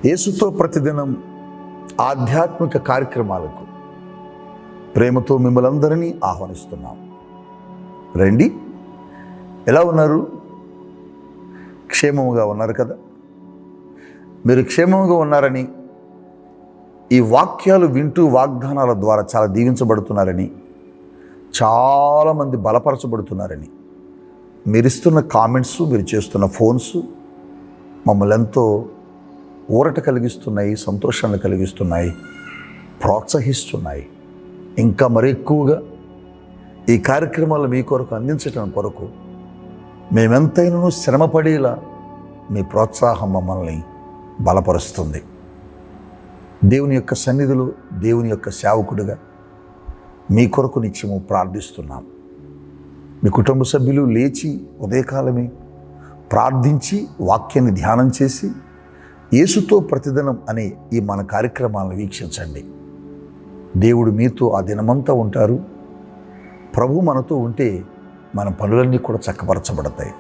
యేసుతో ప్రతిదినం ఆధ్యాత్మిక కార్యక్రమాలకు ప్రేమతో మిమ్మల్ని అందరినీ ఆహ్వానిస్తున్నాం. రండి. ఎలా ఉన్నారు? క్షేమముగా ఉన్నారు కదా? మీరు క్షేమముగా ఉన్నారని, ఈ వాక్యాలు వింటూ వాగ్దానాల ద్వారా చాలా దీవించబడుతున్నారని, చాలామంది బలపరచబడుతున్నారని, మీరిస్తున్న కామెంట్స్, మీరు చేస్తున్న ఫోన్స్ మమ్మల్ని ఎంతో ఊరట కలిగిస్తున్నాయి, సంతోషాన్ని కలిగిస్తున్నాయి, ప్రోత్సహిస్తున్నాయి. ఇంకా మరి ఎక్కువగా ఈ కార్యక్రమాలు మీ కొరకు అందించడం కొరకు మేమెంతైనా శ్రమపడేలా మీ ప్రోత్సాహం మమ్మల్ని బలపరుస్తుంది. దేవుని యొక్క సన్నిధిలో దేవుని యొక్క సేవకుడిగా మీ కొరకు నిత్యము ప్రార్థిస్తున్నాం. మీ కుటుంబ సభ్యులు లేచి ఉదయకాలమే ప్రార్థించి వాక్యాన్ని ధ్యానం చేసి యేసుతో ప్రతిదినం అనే ఈ మన కార్యక్రమాలను వీక్షించండి. దేవుడు మీతో ఆ దినమంతా ఉంటారు. ప్రభు మనతో ఉంటే మన పనులన్నీ కూడా చక్కపరచబడతాయి.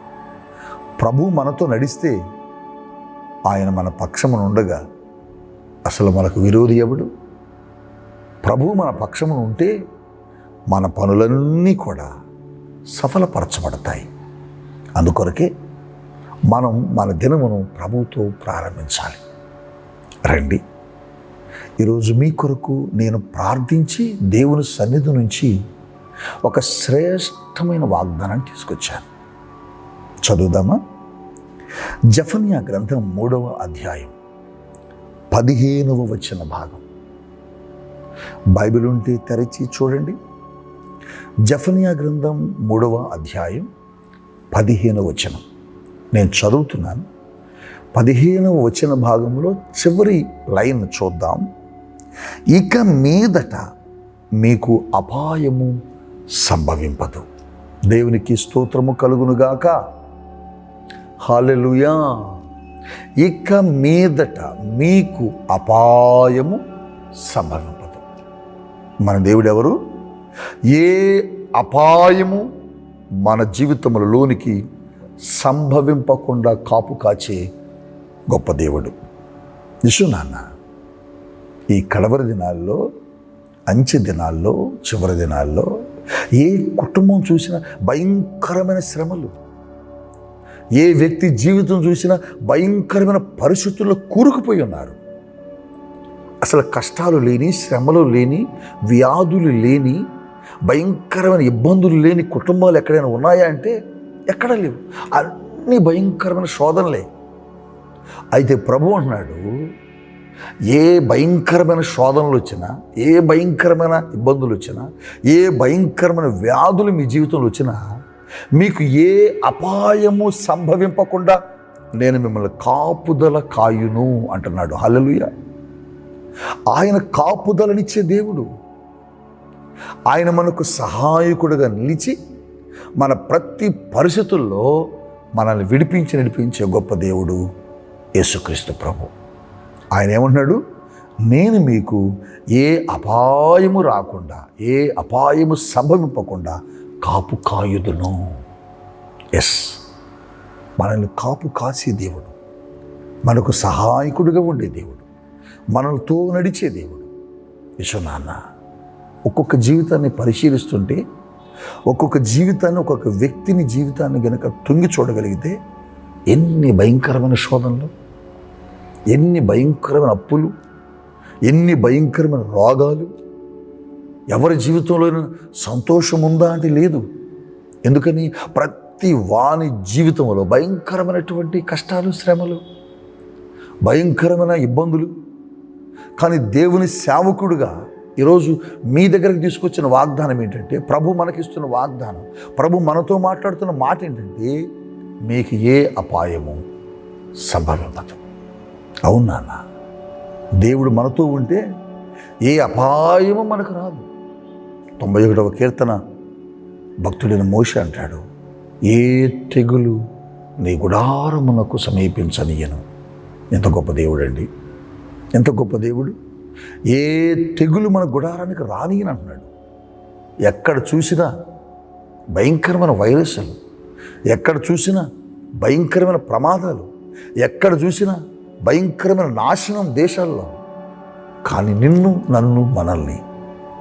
ప్రభు మనతో నడిస్తే ఆయన మన పక్షమును ఉండగా అసలు మనకు విరోధి ఎవడు? ప్రభు మన పక్షమును ఉంటే మన పనులన్నీ కూడా సఫలపరచబడతాయి. అందుకొరకే మనం మన దినమును ప్రభువుతో ప్రారంభించాలి. రండి, ఈరోజు మీ కొరకు నేను ప్రార్థించి దేవుని సన్నిధి నుంచి ఒక శ్రేష్టమైన వాగ్దానాన్ని తీసుకొచ్చాను. చదువుదామా? జెఫన్యా గ్రంథం 3వ అధ్యాయం 15వ వచన భాగం. బైబిల్ ఉంటే తెరచి చూడండి. జెఫన్యా గ్రంథం 3వ అధ్యాయం 15వ వచనం నేను చదువుతున్నాను. 15వ వచన భాగంలో చివరి లైన్ చూద్దాం. ఇక మీదట మీకు అపాయము సంభవింపదు. దేవునికి స్తోత్రము కలుగునుగాక. హల్లెలూయా. ఇక మీదట మీకు అపాయము సంభవింపదు. మన దేవుడు ఎవరు? ఏ అపాయము మన జీవితములలోనికి సంభవింపకుండా కాపు కాచే గొప్ప దేవుడు. నాన్న, ఈ కడవరి దినాల్లో, అంచె దినాల్లో, చివరి దినాల్లో ఏ కుటుంబం చూసినా భయంకరమైన శ్రమలు, ఏ వ్యక్తి జీవితం చూసినా భయంకరమైన పరిస్థితుల్లో కూరుకుపోయి ఉన్నారు. అసలు కష్టాలు లేని, శ్రమలు లేని, వ్యాధులు లేని, భయంకరమైన ఇబ్బందులు లేని కుటుంబాలు ఎక్కడైనా ఉన్నాయా అంటే ఎక్కడా లేవు. అన్ని భయంకరమైన శోధనలే. అయితే ప్రభు అంటున్నాడు, ఏ భయంకరమైన శోధనలు వచ్చినా, ఏ భయంకరమైన ఇబ్బందులు వచ్చినా, ఏ భయంకరమైన వ్యాధులు మీ జీవితంలో వచ్చినా మీకు ఏ అపాయము సంభవింపకుండా నేను మిమ్మల్ని కాపుదల కాయును అంటున్నాడు. హల్లెలూయా. ఆయన కాపుదలనిచ్చే దేవుడు. ఆయన మనకు సహాయకుడిగా నిలిచి మన ప్రతి పరిస్థితుల్లో మనల్ని నడిపించే గొప్ప దేవుడు యేసుక్రీస్తు ప్రభు. ఆయన ఏమంటున్నాడు? నేను మీకు ఏ అపాయము రాకుండా, ఏ అపాయము సంభవింపకుండా కాపు కాయుదును. ఎస్, మనల్ని కాపు కాసే దేవుడు, మనకు సహాయకుడిగా ఉండే దేవుడు, మనలతో నడిచే దేవుడు. నాన్న, ఒక్కొక్క జీవితాన్ని పరిశీలిస్తుంటే, ఒక్కొక్క జీవితాన్ని, ఒక్కొక్క వ్యక్తిని జీవితాన్ని గనక తొంగి చూడగలిగితే ఎన్ని భయంకరమైన శోధనలు, ఎన్ని భయంకరమైన అప్పులు, ఎన్ని భయంకరమైన రోగాలు. ఎవరి జీవితంలో సంతోషం ఉందా అంటే లేదు. ఎందుకని? ప్రతి వాని జీవితంలో భయంకరమైనటువంటి కష్టాలు, శ్రమలు, భయంకరమైన ఇబ్బందులు. కానీ దేవుని సేవకుడుగా ఈరోజు మీ దగ్గరకు తీసుకొచ్చిన వాగ్దానం ఏంటంటే, ప్రభు మనకిస్తున్న వాగ్దానం, ప్రభు మనతో మాట్లాడుతున్న మాట ఏంటంటే, మీకు ఏ అపాయము సంభవింపదు. అవునా? దేవుడు మనతో ఉంటే ఏ అపాయము మనకు రాదు. 91వ కీర్తన భక్తుడైన మోషే అంటాడు, ఏ తెగులు నీ గుడారమునకు సమీపించనీయను. ఎంత గొప్ప దేవుడు అండి! ఎంత గొప్ప దేవుడు! ఏ తెగులు మన గుడారానికి రానియని అంటున్నాడు. ఎక్కడ చూసినా భయంకరమైన వైరస్లు, ఎక్కడ చూసినా భయంకరమైన ప్రమాదాలు, ఎక్కడ చూసినా భయంకరమైన నాశనం దేశాల్లో. కానీ నిన్ను, నన్ను, మనల్ని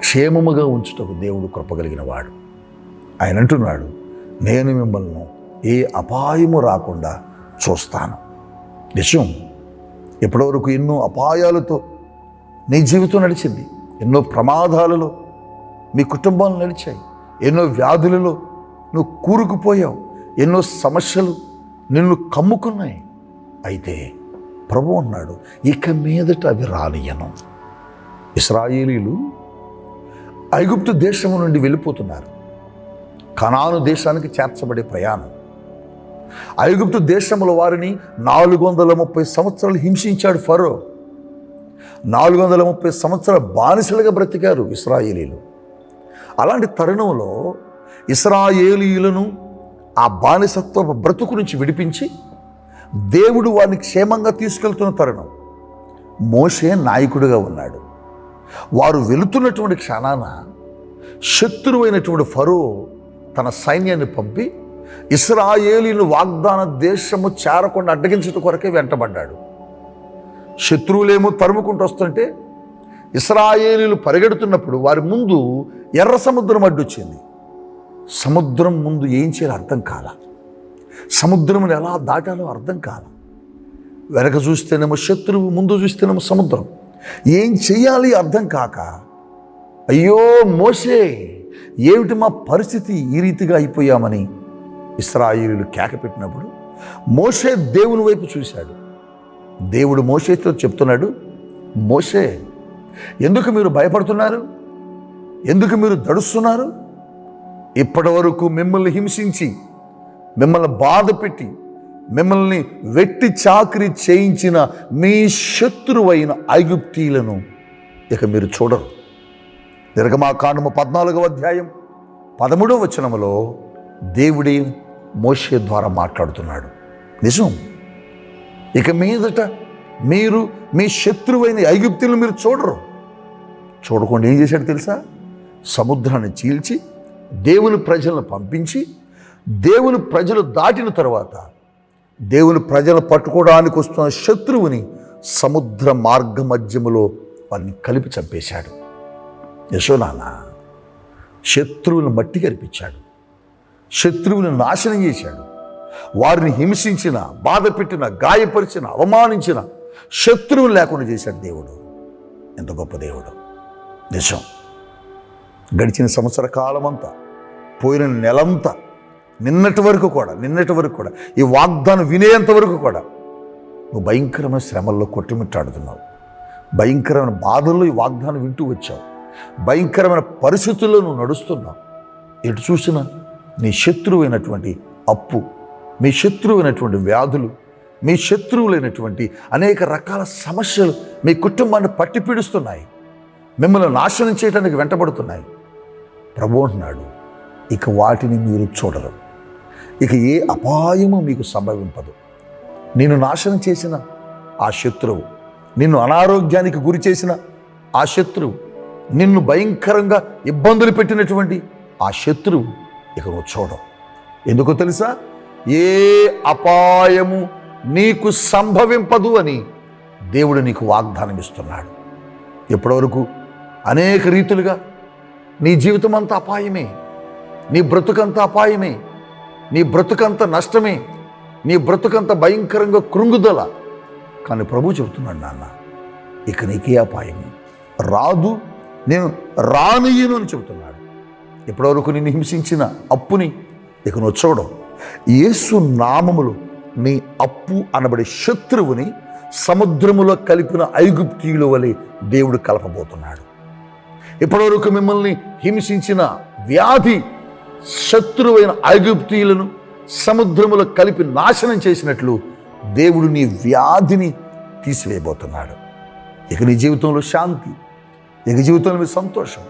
క్షేమముగా ఉంచుటకు దేవుడు కృపగలిగిన వాడు. ఆయన అంటున్నాడు, నేను మిమ్మల్ని ఏ అపాయము రాకుండా చూస్తాను. నిజం. ఎప్పటివరకు ఎన్నో అపాయాలతో నీ జీవితం నడిచింది, ఎన్నో ప్రమాదాలలో మీ కుటుంబాలు నడిచాయి, ఎన్నో వ్యాధులలో నువ్వు కూరుకుపోయావు, ఎన్నో సమస్యలు నిన్ను కమ్ముకున్నాయి. అయితే ప్రభు అన్నాడు, ఇక మీదట అవి రానియను. ఇశ్రాయేలీలు ఐగుప్తు దేశం నుండి వెళ్ళిపోతున్నారు. కనాను దేశానికి చేర్చబడే ప్రయాణం. ఐగుప్తు దేశంలో వారిని 430 సంవత్సరాలు హింసించాడు ఫరో. 430 సంవత్సరాలు బానిసలుగా బ్రతికారు ఇశ్రాయేలీలు. అలాంటి తరుణంలో ఇశ్రాయేలీయులను ఆ బానిసత్వ బ్రతుకు నుంచి విడిపించి దేవుడు వారిని క్షేమంగా తీసుకెళ్తున్న తరుణం. మోషే నాయకుడిగా ఉన్నాడు. వారు వెళుతున్నటువంటి క్షణాన శత్రువైనటువంటి ఫరో తన సైన్యాన్ని పంపి ఇశ్రాయేలీయులను వాగ్దాన దేశము చేరకుండా అడ్డగించడం కొరకే వెంటబడ్డాడు. శత్రువులేమో తరుముకుంటూ వస్తుంటే ఇశ్రాయేలీయులు పరిగెడుతున్నప్పుడు వారి ముందు ఎర్ర సముద్రం అడ్డొచ్చింది. సముద్రం ముందు ఏం చేయాలో అర్థం కాల. సముద్రమును ఎలా దాటాలో అర్థం కాల. వెనక చూస్తేనేమో శత్రువు, ముందు చూస్తేనేమో సముద్రం. ఏం చెయ్యాలి అర్థం కాక, అయ్యో మోషే, ఏమిటి మా పరిస్థితి, ఈ రీతిగా అయిపోయామని ఇశ్రాయేలీయులు కేక పెట్టినప్పుడు మోషే దేవుని వైపు చూశాడు. దేవుడు మోషేతో చెప్తున్నాడు, మోషే, ఎందుకు మీరు భయపడుతున్నారు? ఎందుకు మీరు దడుస్తున్నారు? ఇప్పటి వరకు మిమ్మల్ని హింసించి, మిమ్మల్ని బాధ పెట్టి, మిమ్మల్ని వెట్టి చాకిరి చేయించిన మీ శత్రువైన ఐగుప్తీయులను ఇక మీరు చూడరు. నిర్గమాకాండము 14వ అధ్యాయం 13వ వచనములో దేవుడే మోషే ద్వారా మాట్లాడుతున్నాడు. నిజం. ఇక మీదట మీరు మీ శత్రువైన ఐగుప్తీయులను మీరు చూడరు. చూడకుండా ఏం చేశాడు తెలుసా? సముద్రాన్ని చీల్చి దేవుని ప్రజలను పంపించి, దేవుని ప్రజలు దాటిన తర్వాత దేవుని ప్రజలు పట్టుకోవడానికి వస్తున్న శత్రువుని సముద్ర మార్గ మధ్యములో వారిని కలిపి చంపేశాడు. యశోనాన్న శత్రువులను మట్టి కరిపించాడు, శత్రువులను నాశనం చేశాడు. వారిని హింసించిన, బాధ పెట్టిన, గాయపరిచిన, అవమానించిన శత్రువులు లేకుండా చేశాడు దేవుడు. ఎంత గొప్ప దేవుడు! నిజం. గడిచిన సంవత్సర కాలమంతా, పోయిన నెలంతా, నిన్నటి వరకు కూడా ఈ వాగ్దానం వినేంత వరకు కూడా నువ్వు భయంకరమైన శ్రమల్లో కొట్టుమిట్టాడుతున్నావు. భయంకరమైన బాధల్లో ఈ వాగ్దానం వింటూ వచ్చావు. భయంకరమైన పరిస్థితుల్లో నువ్వు నడుస్తున్నావు. ఎటు చూసినా నీ శత్రువైనటువంటి అప్పు, మీ శత్రువైనటువంటి వ్యాధులు, మీ శత్రువులైనటువంటి అనేక రకాల సమస్యలు మీ కుటుంబాన్ని పట్టి పీడిస్తున్నాయి, మిమ్మల్ని నాశనం చేయడానికి వెంటబడుతున్నాయి. ప్రభు అంటున్నాడు, ఇక వాటిని మీరు చూడరు. ఇక ఏ అపాయము మీకు సంభవింపదు. నిన్ను నాశనం చేసిన ఆ శత్రువు, నిన్ను అనారోగ్యానికి గురి చేసిన ఆ శత్రువు, నిన్ను భయంకరంగా ఇబ్బందులు పెట్టినటువంటి ఆ శత్రువు ఇక నువ్వు చూడవు. ఎందుకో తెలుసా? ఏ అపాయము నీకు సంభవింపదు అని దేవుడు నీకు వాగ్దానం ఇస్తున్నాడు. ఇప్పటివరకు అనేక రీతులుగా నీ జీవితం అంతా అపాయమే, నీ బ్రతుకంత అపాయమే, నీ బ్రతుకంత నష్టమే, నీ బ్రతుకంత భయంకరంగా కృంగుదల. కానీ ప్రభు చెబుతున్నాడు, నాన్న, ఇక నీకే అపాయమే రాదు, నేను రానియను అని చెబుతున్నాడు. ఇప్పటివరకు నిన్ను హింసించిన అప్పుని ఇక నువ్వు చూడవు. యేసు నామములో నీ అప్పు అనబడే శత్రువుని సముద్రములో కలిపిన ఐగుప్తీయుల వలె దేవుడు కలపబోతున్నాడు. ఇప్పటివరకు మిమ్మల్ని హింసించిన వ్యాధి శత్రువైన ఐగుప్తీయులను సముద్రములో కలిపి నాశనం చేసినట్లు దేవుడు నీ వ్యాధిని తీసివేయబోతున్నాడు. ఇక నీ జీవితంలో శాంతి, ఇక జీవితంలో మీ సంతోషం,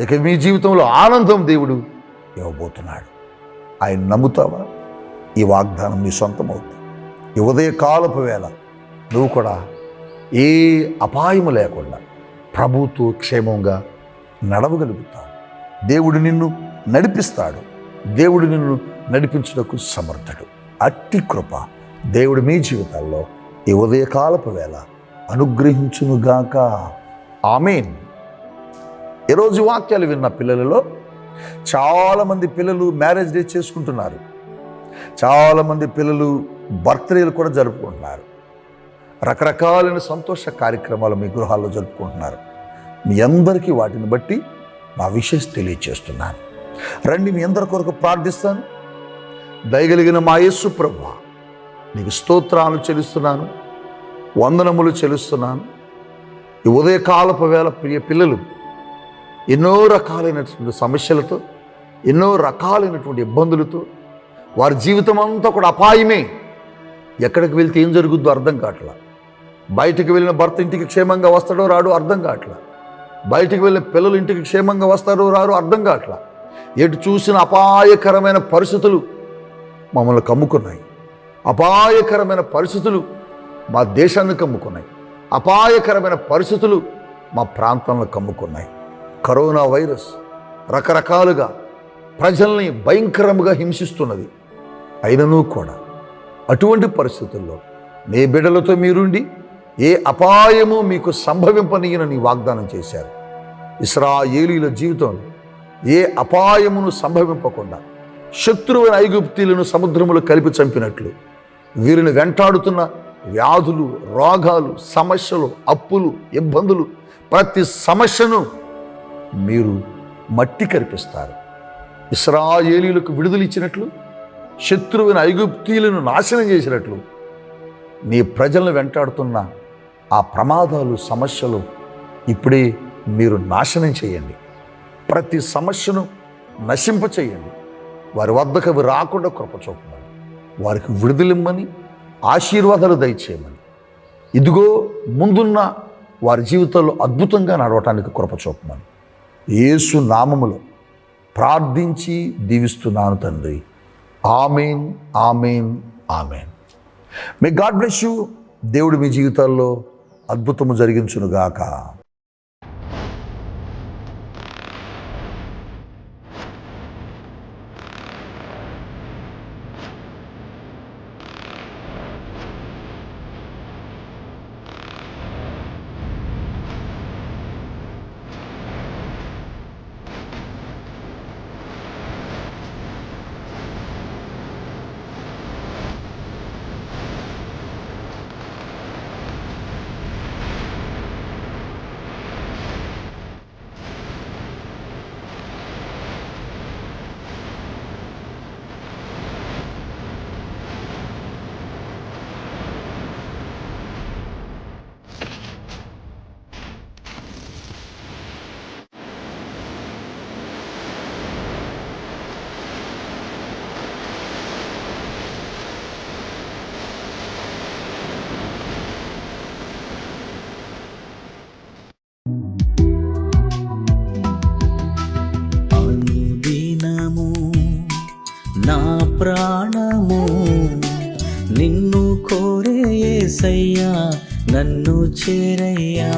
ఇక మీ జీవితంలో ఆనందం దేవుడు ఇవ్వబోతున్నాడు. ఆయన నమ్ముతావా? ఈ వాగ్దానం నీ సొంతమవుతుంది. ఈ ఉదయకాలపు వేళ నువ్వు కూడా ఏ అపాయము లేకుండా ప్రభుతో క్షేమంగా నడవగలుగుతావు. దేవుడు నిన్ను నడిపిస్తాడు. దేవుడు నిన్ను నడిపించుటకు సమర్థుడు. అట్టి కృప దేవుడు మీ జీవితాల్లో ఈ ఉదయకాలపు వేళ అనుగ్రహించునుగాక. ఆమేన్. ఈరోజు వాక్యాలు విన్న పిల్లలలో చాలామంది పిల్లలు మ్యారేజ్ డే చేసుకుంటున్నారు. చాలామంది పిల్లలు బర్త్డేలు కూడా జరుపుకుంటున్నారు. రకరకాలైన సంతోష కార్యక్రమాలు మీ గృహాల్లో జరుపుకుంటున్నారు. మీ అందరికీ వాటిని బట్టి నా విషయం తెలియచేస్తున్నాను. రండి, మీ అందరి కొరకు ప్రార్థిస్తాను. దయగలిగిన మా యేసు ప్రభువా, నీకు స్తోత్రాలు చెల్లిస్తున్నాను, వందనములు చెల్లిస్తున్నాను. ఈ ఉదయకాలపు వేళ ప్రియ పిల్లలు ఎన్నో రకాలైనటువంటి సమస్యలతో, ఎన్నో రకాలైనటువంటి ఇబ్బందులతో, వారి జీవితం అంతా కూడా అపాయమే. ఎక్కడికి వెళ్తే ఏం జరుగుద్దో అర్థం కావట్లా. బయటికి వెళ్ళిన భర్త ఇంటికి క్షేమంగా వస్తాడో రాడో అర్థం కావట్లా. బయటికి వెళ్ళిన పిల్లలు ఇంటికి క్షేమంగా వస్తారో రారో అర్థం కావట్లా. ఎటు చూసిన అపాయకరమైన పరిస్థితులు మమ్మల్ని కమ్ముకున్నాయి. అపాయకరమైన పరిస్థితులు మా దేశాన్ని కమ్ముకున్నాయి. అపాయకరమైన పరిస్థితులు మా ప్రాంతాలను కమ్ముకున్నాయి. కరోనా వైరస్ రకరకాలుగా ప్రజల్ని భయంకరంగా హింసిస్తున్నది. అయినను కూడా అటువంటి పరిస్థితుల్లో నీ బిడ్డలతో మీరుండి ఏ అపాయము మీకు సంభవింపనీయనని వాగ్దానం చేశారు. ఇశ్రాయేలీయుల జీవితంలో ఏ అపాయమును సంభవింపకుండా శత్రువైన ఐగుప్తీయులను సముద్రములో కలిపి చంపినట్లు వీరిని వెంటాడుతున్న వ్యాధులు, రోగాలు, సమస్యలు, అప్పులు, ఇబ్బందులు, ప్రతి సమస్యను మీరు మట్టి కరిపిస్తారు. ఇశ్రాయేలీయులకు విడుదల ఇచ్చినట్లు, శత్రువైన ఐగుప్తీయులను నాశనం చేసినట్లు నీ ప్రజలను వెంటాడుతున్న ఆ ప్రమాదాలు, సమస్యలు ఇప్పుడే మీరు నాశనం చేయండి. ప్రతి సమస్యను నశింపచేయండి. వారి వద్దకు అవి రాకుండా కృప చూపమని, వారికి విడుదలిమ్మని, ఆశీర్వాదాలు దయచేయమని, ఇదిగో ముందున్న వారి జీవితంలో అద్భుతంగా నడవటానికి కృప చూపమని యేసు నామములో ప్రార్థించి దీవిస్తున్నాను తండ్రి. ఆమేన్, ఆమేన్, ఆమేన్. May God bless you. దేవుడు మీ జీవితాల్లో అద్భుతము జరిగించునుగాక. నా ప్రాణము నిన్ను కోరే యేసయ్యా, నన్ను చేరయ్యా.